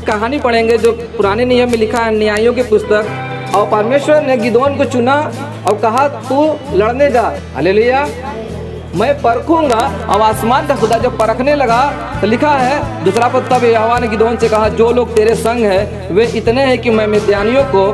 एक कहानी पढ़ेंगे जो पुराने नियम में लिखा है, न्यायों की पुस्तक। और परमेश्वर ने गिदोन को चुना और कहा तू लड़ने जा। हालेलुया। मैं परखूंगा। अब आसमान का खुदा जब परखने लगा तो लिखा है दूसरा पद, तब यहोवा ने गिदोन से कहा जो लोग तेरे संग है वे इतने हैं कि मैं मिद्यानियों को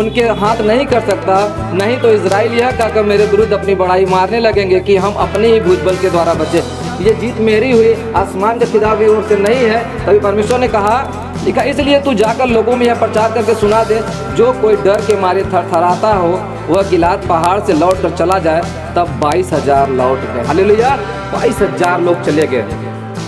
उनके हाथ नहीं कर सकता, नहीं तो इजराइल यह कहकर मेरे विरुद्ध अपनी बड़ाई मारने लगेंगे कि हम अपने ही भुजबल के द्वारा बचे। ये जीत मेरी हुई, आसमान के खुदा की ओर से नहीं है। तभी परमेश्वर ने कहा, लिखा, इसलिए तू जाकर लोगों में यह प्रचार करके सुना दे, जो कोई डर के मारे थरथराता हो वह गिलाद पहाड़ से लौट कर चला जाए। तब 22,000 लौट गए। हालेलुया। 22,000 लोग चले गए।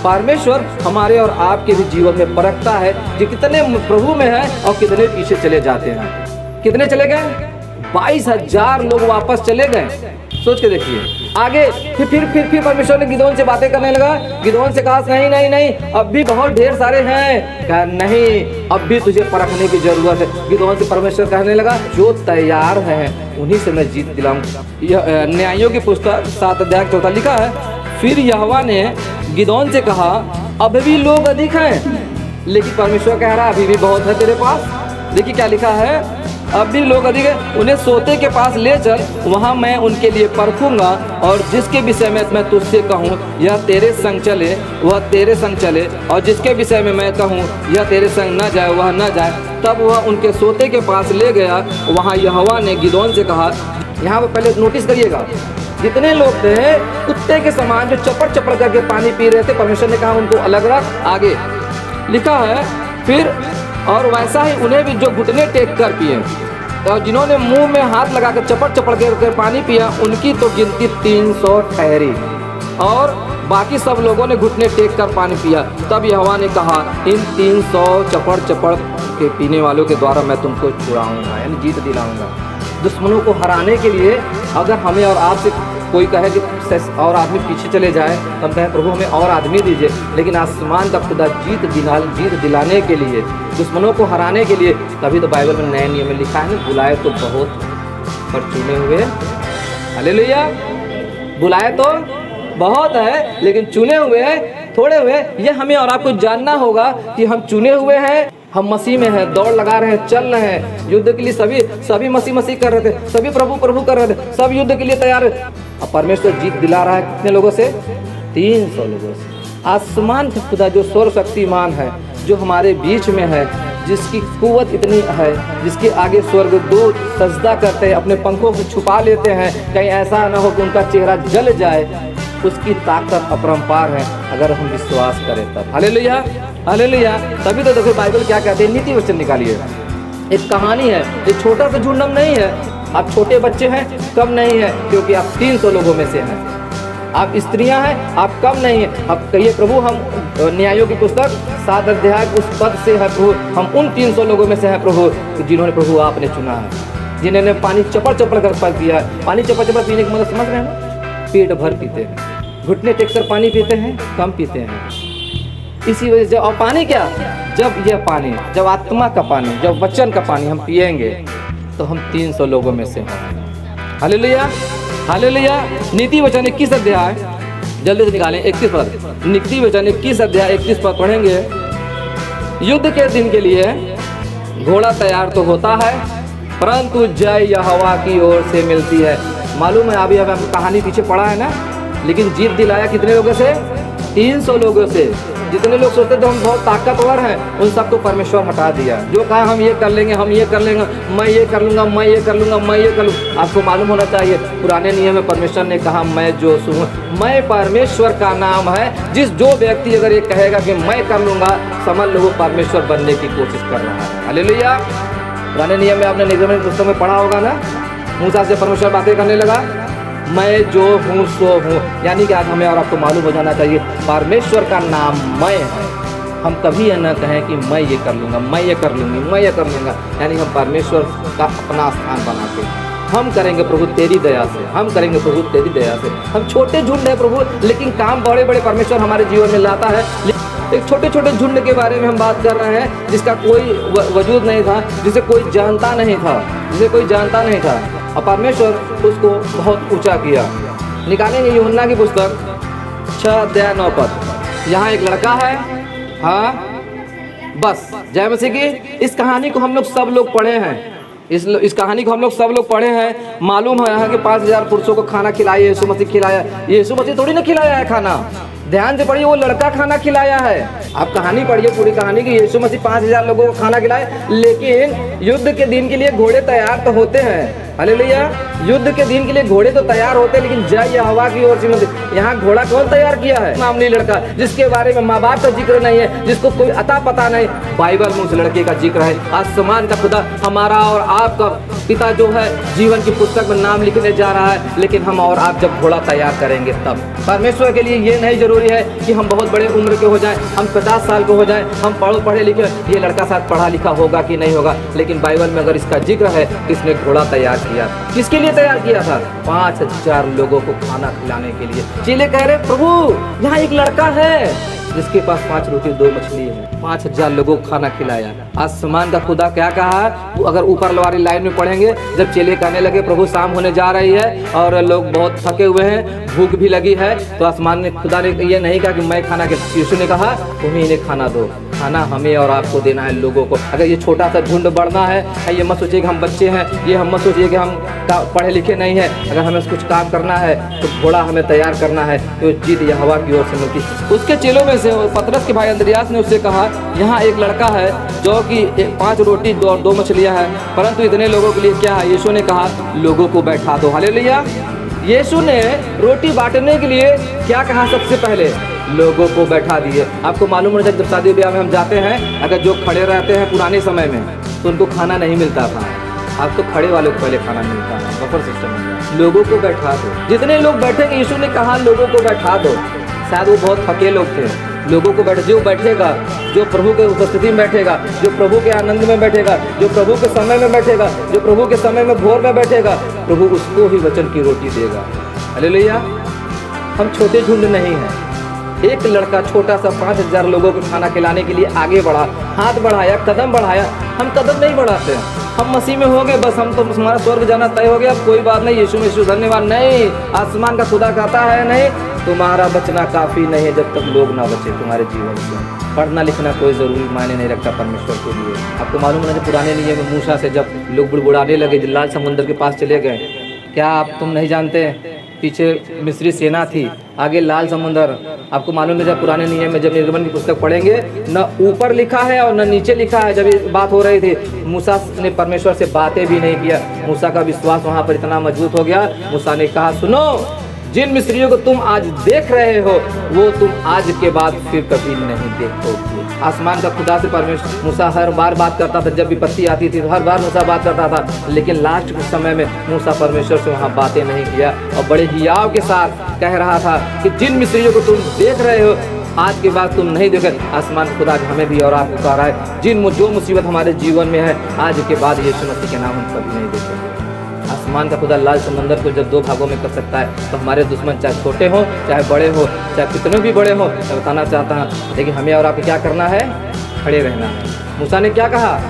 परमेश्वर हमारे और आपके भी जीवन में परखता है कि कितने प्रभु में है और कितने पीछे चले जाते हैं। कितने चले गए? 22,000 लोग वापस चले गए। सोच के देखिए आगे। फिर परमेश्वर ने गिदोन से बातें करने लगा। गिदोन से कहा नहीं, अब भी बहुत ढेर सारे हैं। कहा नहीं, अब भी तुझे परखने की जरूरत है। गिदोन से परमेश्वर कहने लगा जो तैयार है उन्हीं से मैं जीत दिलाऊंगा। यह न्यायों की पुस्तक 7 अध्याय 14 लिखा है। फिर यहोवा ने गिदोन से कहा अब भी लोग अधिक हैं, लेकिन परमेश्वर कह रहा अभी भी बहुत है तेरे पास। देखिए क्या लिखा है, अब भी लोग अधिक है, उन्हें सोते के पास ले चल, वहाँ मैं उनके लिए परखूंगा और जिसके विषय में मैं तुझसे कहूँ यह तेरे संग चले वह तेरे संग चले, और जिसके विषय में मैं कहूँ यह तेरे संग न जाए वह न जाए। तब वह उनके सोते के पास ले गया। वहाँ यहोवा ने गिदोन से कहा, यहाँ पर पहले नोटिस करिएगा, जितने लोग थे कुत्ते के समान जो चपड़ चपड़ करके पानी पी रहे थे, परमेश्वर ने कहा उनको अलग रख। आगे लिखा है फिर और वैसा ही उन्हें भी जो घुटने टेक कर पिए, और जिन्होंने मुंह में हाथ लगाकर चपड़ चपड़ कर पानी पिया उनकी तो गिनती 300 ठहरी, और बाकी सब लोगों ने घुटने टेक कर पानी पिया। तब यहोवा ने कहा इन 300 चपड़ चपड़ के पीने वालों के द्वारा मैं तुमको छुड़ाऊंगा, यानी जीत दिलाऊंगा। दुश्मनों को हराने के लिए अगर हमें और आपसे कोई कहे कि और आदमी पीछे चले जाए, तो हम कहें प्रभु हमें और आदमी दीजिए। लेकिन आसमान का खुदा जीत दिलाने के लिए, दुश्मनों को हराने के लिए, तभी तो बाइबल में नए नियम में लिखा है ना, बुलाए तो बहुत पर चुने हुए। हालेलुया। बुलाए तो बहुत है लेकिन चुने हुए थोड़े हुए। ये हमें और आपको जानना होगा कि हम चुने हुए हैं, हम मसीह में हैं, दौड़ लगा रहे हैं, चल रहे हैं युद्ध के लिए। सभी मसीह कर रहे थे, सभी प्रभु कर रहे थे, सब युद्ध के लिए तैयार है। अब परमेश्वर जीत दिला रहा है कितने लोगों से? 300 लोगों से। आसमान का खुदा जो सर्वशक्तिमान है, जो हमारे बीच में है, जिसकी कुव्वत इतनी है, जिसके आगे स्वर्गदूत सजदा करते हैं, अपने पंखों को छुपा लेते हैं कहीं ऐसा ना हो कि उनका चेहरा जल जाए, उसकी ताकत अपरंपार है अगर हम विश्वास करें तब। हालेलुया। हालेलुया। तभी तो देखो बाइबल क्या कहते हैं, नीति वचन निकालिए। एक कहानी है, एक छोटा सा झुंड नहीं है। आप छोटे बच्चे हैं, कम नहीं है, क्योंकि आप 300 लोगों में से हैं। आप स्त्रियां हैं, आप कम नहीं हैं। आप कहिए प्रभु हम न्यायों की पुस्तक 7 अध्याय उस पद से है प्रभु, हम उन 300 लोगों में से हैं प्रभु जिन्होंने प्रभु आपने चुना है, जिन्होंने पानी चपड़ चपड़ कर पा दिया है। पानी चपड़ चपड़ पीने की मतलब समझ रहे हैं ना? पेट भर पीते हैं, घुटने टेक कर पानी पीते हैं, कम पीते हैं। इसी वजह से, और पानी क्या, जब यह पानी, जब आत्मा का पानी, जब वचन का पानी हम पिएंगे तो हम 300 लोगों में से हैं। हालेलुया। हालेलुया। नीति वचन 21 अध्याय जल्दी से निकालें, 31 पद। नीति वचन 21 अध्याय 31 पद पढ़ेंगे। युद्ध के दिन के लिए घोड़ा तैयार तो होता है, परंतु जय यहोवा की ओर से मिलती है। मालूम है, अभी हम कहानी पीछे पढ़ा है ना, लेकिन जीत दिलाया कितने लोगों से? 300 लोगों से। जितने लोग सोचते थे हम बहुत ताकतवर हैं, उन सबको परमेश्वर हटा दिया। जो कहा हम ये कर लेंगे, हम ये कर लेंगे, मैं ये कर लूँगा, मैं ये कर लूँगा, मैं ये कर लूँगा। आपको मालूम होना चाहिए पुराने नियम में परमेश्वर ने कहा मैं जो हूँ, मैं परमेश्वर का नाम है। जो व्यक्ति अगर ये कहेगा कि मैं कर लूँगा, समझ लो वो परमेश्वर बनने की कोशिश कर रहा है। हालेलुया। पुराने नियम में आपने निर्गमन की पुस्तक में पढ़ा होगा ना, मूसा से परमेश्वर बातें करने लगा, मैं जो हूँ सो हूँ। यानी कि आज हमें और आपको मालूम हो जाना चाहिए परमेश्वर का नाम मैं है। हम कभी यह न कहें कि मैं ये कर लूँगा, मैं ये कर लूँगी, मैं ये कर लूँगा। यानी हम परमेश्वर का अपना स्थान बना के हम करेंगे प्रभु तेरी दया से, हम करेंगे प्रभु तेरी दया से। हम छोटे झुंड है प्रभु, लेकिन काम बड़े बड़े परमेश्वर हमारे जीवन में लाता है। एक छोटे छोटे झुंड के बारे में हम बात कर रहे हैं जिसका कोई वजूद नहीं था, जिसे कोई जानता नहीं था, और परमेश्वर उसको बहुत ऊंचा किया। निकालेंगे यूहन्ना की पुस्तक 6 अध्याय 9 पद। यहाँ एक लड़का है, हाँ बस जय मसीह की। इस कहानी को हम लोग सब लोग पढ़े हैं, इस कहानी को हम लोग सब लोग पढ़े हैं। मालूम है कि 5000 पुरुषों को खाना खिलाया यीशु मसीह, खिलाया। यीशु मसीह थोड़ी ना खिलाया है खाना, ध्यान से पढ़िए, वो लड़का खाना खिलाया है। आप कहानी पढ़िए पूरी कहानी की, यीशु मसीह 5000 लोगों को खाना खिलाए। लेकिन युद्ध के दिन के लिए घोड़े तैयार तो होते हैं, हालेलुया। युद्ध के दिन के लिए घोड़े तो तैयार होते हैं, लेकिन जय यहोवा की ओर से यहाँ घोड़ा कौन तैयार किया है? मामूली लड़का, जिसके बारे में माँ बाप का जिक्र नहीं है, जिसको कोई अता पता नहीं। बाइबल में उस लड़के का जिक्र है। आसमान का खुदा हमारा और आपका पिता जो है जीवन की पुस्तक में नाम लिखने जा रहा है। लेकिन हम और आप जब घोड़ा तैयार करेंगे तब। परमेश्वर के लिए ये नहीं जरूरी है कि हम बहुत बड़े उम्र के हो जाएं, हम 50 साल के हो जाएं, हम पढ़े लिखे। ये लड़का साथ पढ़ा लिखा होगा कि नहीं होगा, लेकिन बाइबल में अगर इसका जिक्र है कि इसने घोड़ा तैयार किया। किसके लिए तैयार किया था? 5000 लोगों को खाना खिलाने के लिए। चेले कह रहे प्रभु यहाँ एक लड़का है जिसके पास 5 रोटी 2 मछली है, 5000 लोगों को खाना खिलाया। आसमान का खुदा क्या कहा? अगर ऊपर वाली लाइन में पढ़ेंगे, जब चेले कहने लगे प्रभु शाम होने जा रही है और लोग बहुत थके हुए हैं, भूख भी लगी है, तो आसमान ने खुदा ने ये नहीं कहा कि मैं खाना, यीशु ने कहा तुम्हें इन्हें खाना दो। खाना हमें और आपको देना है लोगों को। अगर ये छोटा सा झुंड बढ़ना है, ये मत सोचिए कि हम बच्चे हैं, ये हम मत सोचिए कि हम पढ़े लिखे नहीं हैं। अगर हमें कुछ काम करना है तो घोड़ा हमें तैयार करना है, तो जीत यहोवा की ओर से मिलती। उसके चेलों में से पतरस के भाई अंद्रियास ने उससे कहा यहाँ एक लड़का है जो कि 5 रोटी 2 मछलियाँ हैं, परंतु इतने लोगों के लिए क्या है? यीशु ने कहा लोगों को बैठा दो। हालेलुया। यीशु ने रोटी बांटने के लिए क्या कहा? सबसे पहले लोगों को बैठा दिए। आपको मालूम है जब शादी ब्याह में हम जाते हैं, अगर जो खड़े रहते हैं पुराने समय में तो उनको खाना नहीं मिलता था। अब तो खड़े वालों को पहले खाना मिलता है, बफर सिस्टम। लोगों को बैठा दो। जितने लोग बैठेंगे, यीशु ने कहा लोगों को बैठा दो। शायद वो बहुत थके लोग थे, लोगों को जो बैठेगा, जो प्रभु के उपस्थिति में बैठेगा, जो प्रभु के आनंद में बैठेगा, जो प्रभु के समय में बैठेगा, जो प्रभु के समय में भोर में बैठेगा, प्रभु उसको ही वचन की रोटी देगा। हालेलुया। हम छोटे झुंड नहीं हैं। एक लड़का छोटा सा 5000 लोगों को खाना खिलाने के लिए आगे बढ़ा, हाथ बढ़ाया, कदम बढ़ाया। हम कदम नहीं बढ़ाते, हम मसीह में हो गए, बस हम तो हमारा स्वर्ग जाना तय हो गया, कोई बात नहीं, यीशु यीशु धन्यवाद। नहीं, आसमान का खुदा कहता है नहीं, तुम्हारा बचना काफ़ी नहीं है जब तक लोग ना बचे तुम्हारे जीवन से। पढ़ना लिखना कोई ज़रूरी मायने नहीं रखता परमेश्वर के लिए। आपको मालूम है पुराने नियम में मूसा से जब लोग बुड़बुड़ाने लगे, लाल समुद्र के पास चले गए, क्या तुम नहीं जानते पीछे मिस्री सेना थी, आगे लाल समुंदर। आपको मालूम है जब पुराने नियम में जब निर्गमन की पुस्तक पढ़ेंगे, न ऊपर लिखा है और न नीचे लिखा है। जब ये बात हो रही थी, मूसा ने परमेश्वर से बातें भी नहीं किया। मूसा का विश्वास वहाँ पर इतना मजबूत हो गया, मूसा ने कहा सुनो, जिन मिस्रियों को तुम आज देख रहे हो वो तुम आज के बाद फिर कभी नहीं देखोगे। आसमान का खुदा से परमेश्वर मूसा हर बार बात करता था, जब विपत्ति आती थी हर बार मूसा बात करता था, लेकिन लास्ट के समय में मूसा परमेश्वर से वहाँ बातें नहीं किया और बड़े हियाव के साथ कह रहा था कि जिन मिस्रियों को तुम देख रहे हो आज के बाद तुम नहीं देखो। आसमान खुदा हमें भी और आपको कह रहा है, जो मुसीबत हमारे जीवन में है आज के बाद यीशु मसीह के नाम हम कभी नहीं देखेंगे। आसमान का खुदा लाल समंदर को जब 2 भागों में कर सकता है, तो हमारे दुश्मन चाहे छोटे हों चाहे बड़े हो, चाहे कितने भी बड़े हों, मैं बताना चाहता हूँ, लेकिन हमें और आपको क्या करना है? खड़े रहना है। मूसा ने क्या कहा?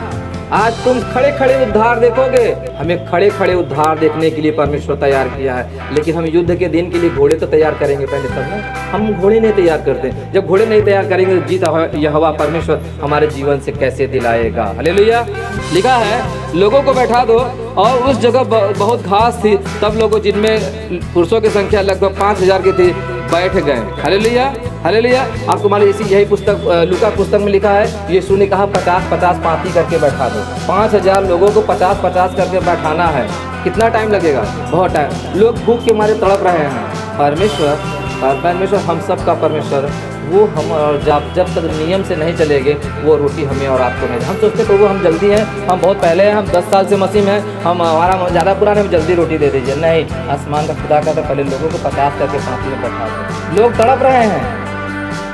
आज तुम खड़े खड़े उद्धार देखोगे। हमें खड़े खड़े उद्धार देखने के लिए परमेश्वर तैयार किया है, लेकिन हम युद्ध के दिन के लिए घोड़े तो तैयार करेंगे पहले तब ना। हम घोड़े नहीं तैयार करते। जब घोड़े नहीं तैयार करेंगे तो जीत यहोवा परमेश्वर हमारे जीवन से कैसे दिलाएगा? हालेलुया। लिखा है लोगों को बैठा दो, और उस जगह बहुत घास थी, तब लोगों जिनमें पुरुषों की संख्या लगभग 5000 की थी बैठ गए। Hallelujah hallelujah. आपको मालूम यही पुस्तक लूका पुस्तक में लिखा है, यीशु ने कहा 50-50 पाँति करके बैठा दो। 5000 लोगों को 50-50 करके बैठाना है। कितना टाइम लगेगा? बहुत टाइम। लोग भूख के मारे तड़प रहे हैं। परमेश्वर हम सब का परमेश्वर, वो हम और जब तक नियम से नहीं चलेंगे वो रोटी हमें और आपको नहीं। हम सोचते प्रभु हम जल्दी हैं, हम बहुत पहले हैं, हम 10 साल से मसीह में हैं, हम हमारा ज़्यादा पुराने, हम जल्दी रोटी दे दीजिए। नहीं, आसमान का खुदा का तो पहले लोगों को 50 करके पाँति में बैठा दो। लोग तड़प रहे हैं,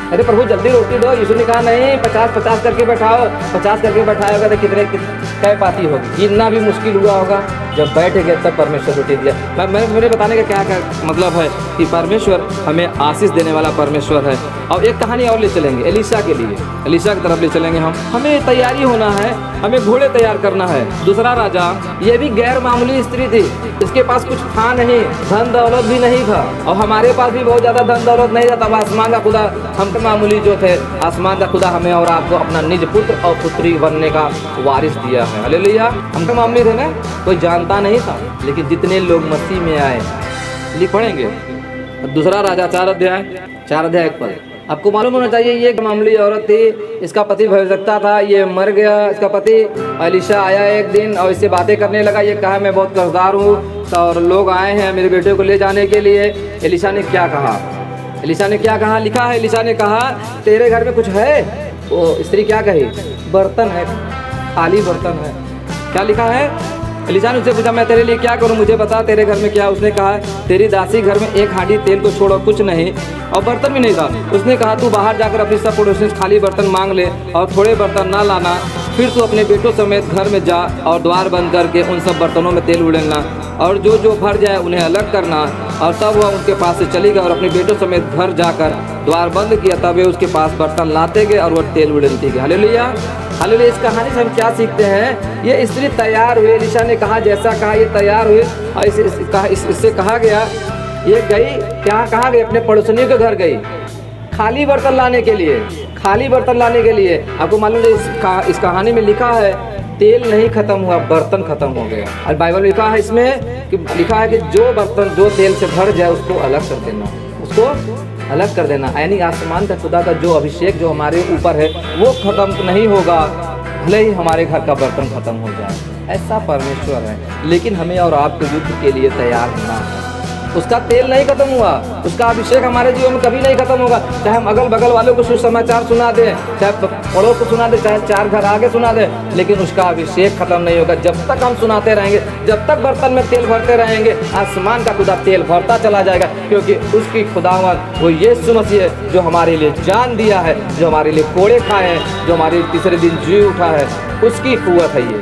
अरे प्रभु जल्दी रोटी दो। यीशु ने कहा नहीं, 50-50 करके बैठाओ। 50 करके बैठाया होगा तो कितने कै पाती होगी? गिनना भी मुश्किल हुआ होगा। जब बैठ गए तब परमेश्वर रोटी दिया। मेरे बताने का क्या मतलब है कि परमेश्वर हमें आशीष देने वाला परमेश्वर है। और एक कहानी और ले चलेंगे एलीशा के लिए, एलीशा की तरफ ले चलेंगे हम। हमें तैयारी होना है, हमें घोड़े तैयार करना है। दूसरा राजा, ये भी गैर मामूली स्त्री थी, इसके पास कुछ था नहीं, धन दौलत भी नहीं था, और हमारे पास भी बहुत ज़्यादा धन दौलत नहीं था। तब आसमान का खुदा, हम तो मामूली जो थे, आसमान का खुदा हमें और आपको अपना निज पुत्र और पुत्री बनने का वारिस दिया है। हालेलुया। हम तो मामूली थे ना, कोई जानता नहीं था, लेकिन जितने लोग मसीह में आए, लिख पढ़ेंगे दूसरा राजा 4 अध्याय 1 पद। आपको मालूम होना चाहिए ये एक मामूली औरत थी, इसका पति भविष्यवक्ता था, ये मर गया इसका पति। एलीशा आया एक दिन और इससे बातें करने लगा, ये कहा मैं बहुत कर्जदार हूँ और लोग आए हैं मेरे बेटे को ले जाने के लिए। एलीशा ने क्या कहा, एलीशा ने क्या कहा, लिखा है एलीशा ने कहा तेरे घर में कुछ है? वो स्त्री क्या कही? बर्तन है, खाली बर्तन है। क्या लिखा है? एलीशा ने उससे पूछा मैं तेरे लिए क्या करूं, मुझे बता तेरे घर में क्या? उसने कहा तेरी दासी घर में 1 हांडी तेल को छोड़ो कुछ नहीं, और बर्तन भी नहीं था। उसने कहा तू बाहर जाकर अपनी सब पड़ोसियों से खाली बर्तन मांग ले और थोड़े बर्तन ना लाना, फिर तू अपने बेटों समेत घर में जा और द्वार बंद करके उन सब बर्तनों में तेल उड़ेलना, और जो जो भर जाए उन्हें अलग करना। और तब वह उनके पास से चली गई और अपने बेटों समेत घर जाकर द्वार बंद किया। तब वे उसके पास बर्तन लाते गए और वह तेल उड़ेलती गई। Hallelujah, hallelujah. इस कहानी से हम क्या सीखते हैं? ये स्त्री तैयार हुई, एलीशा ने कहा जैसा कहा ये तैयार हुई, और इससे कहा गया ये गई, क्या कहा गई? अपने पड़ोसियों के घर गई खाली बर्तन लाने के लिए, खाली बर्तन लाने के लिए। आपको मालूम है इस कहानी में लिखा है तेल नहीं खत्म हुआ, बर्तन खत्म हो गया। और बाइबल में लिखा है इसमें कि लिखा है कि जो बर्तन जो तेल से भर जाए उसको अलग कर देना, उसको अलग कर देना। यानी आसमान का खुदा का जो अभिषेक जो हमारे ऊपर है वो खत्म नहीं होगा, भले ही हमारे घर का बर्तन खत्म हो जाए। ऐसा परमेश्वर है, लेकिन हमें और आपको युद्ध के लिए तैयार होना है। उसका तेल नहीं खत्म हुआ, उसका अभिषेक हमारे जीवन में कभी नहीं खत्म होगा। चाहे हम अगल बगल वालों को सुसमाचार सुना दें, चाहे पड़ोस को सुना दें, चाहे 4 घर आगे सुना दें, लेकिन उसका अभिषेक खत्म नहीं होगा। जब तक हम सुनाते रहेंगे, जब तक बर्तन में तेल भरते रहेंगे, आसमान का खुदा तेल भरता चला जाएगा, क्योंकि उसकी खुदावंद वो यीशु मसीह है जो हमारे लिए जान दिया है, जो हमारे लिए कोड़े खाए हैं, जो हमारे तीसरे दिन जी उठा है, उसकी कुव्वत है ये।